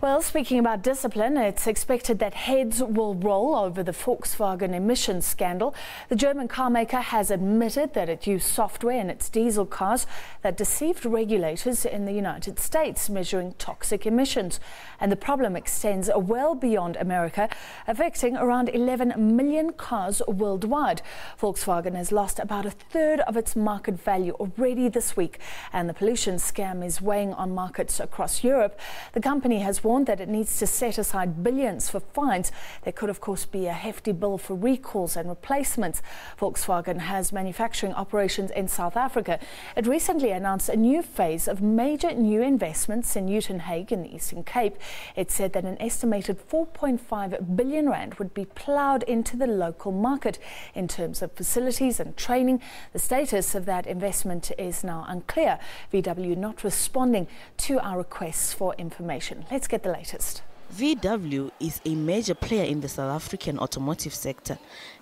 Well, speaking about discipline, it's expected that heads will roll over the Volkswagen emissions scandal. The German car maker has admitted that it used software in its diesel cars that deceived regulators in the United States, measuring toxic emissions. And the problem extends well beyond America, affecting around 11 million cars worldwide. Volkswagen has lost about a third of its market value already this week, and the pollution scam is weighing on markets across Europe. The company has warned that it needs to set aside billions for fines. There could, of course, be a hefty bill for recalls and replacements. Volkswagen has manufacturing operations in South Africa. It recently announced a new phase of major new investments in Uitenhage in the Eastern Cape. It said that an estimated 4.5 billion rand would be ploughed into the local market. In terms of facilities and training, the status of that investment is now unclear. VW not responding to our requests for information. Let's get the latest. VW is a major player in the South African automotive sector.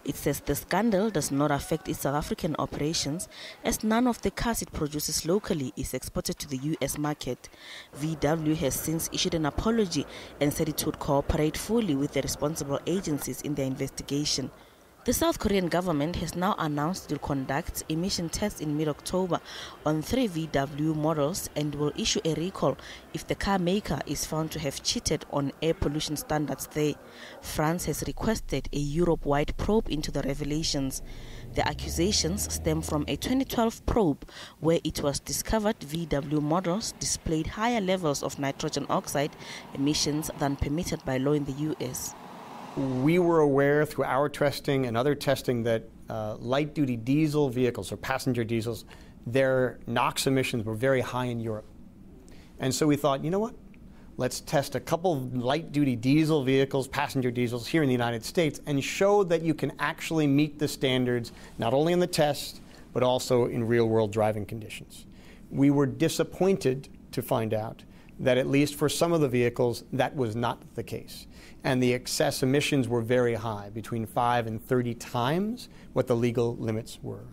It says the scandal does not affect its South African operations, as none of the cars it produces locally is exported to the US market. VW has since issued an apology and said it would cooperate fully with the responsible agencies in their investigation. The South Korean government has now announced it will conduct emission tests in mid-October on 3 VW models and will issue a recall if the car maker is found to have cheated on air pollution standards there. France has requested a Europe-wide probe into the revelations. The accusations stem from a 2012 probe where it was discovered VW models displayed higher levels of nitrogen oxide emissions than permitted by law in the US. We were aware through our testing and other testing that light-duty diesel vehicles or passenger diesels, their NOx emissions were very high in Europe. And so we thought, you know what? Let's test a couple of light-duty diesel vehicles, passenger diesels here in the United States, and show that you can actually meet the standards, not only in the test, but also in real-world driving conditions. We were disappointed to find out that at least for some of the vehicles, that was not the case. And the excess emissions were very high, between 5 and 30 times what the legal limits were.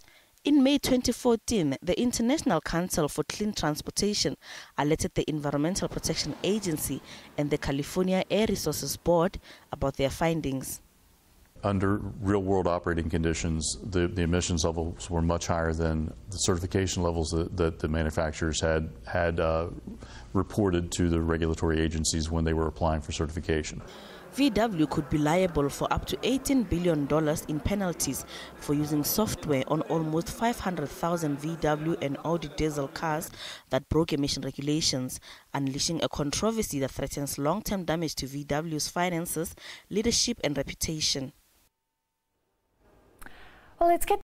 In May 2014, the International Council for Clean Transportation alerted the Environmental Protection Agency and the California Air Resources Board about their findings. Under real-world operating conditions, the emissions levels were much higher than the certification levels that the manufacturers had reported to the regulatory agencies when they were applying for certification. VW could be liable for up to $18 billion in penalties for using software on almost 500,000 VW and Audi diesel cars that broke emission regulations, unleashing a controversy that threatens long-term damage to VW's finances, leadership and reputation. Well, let's get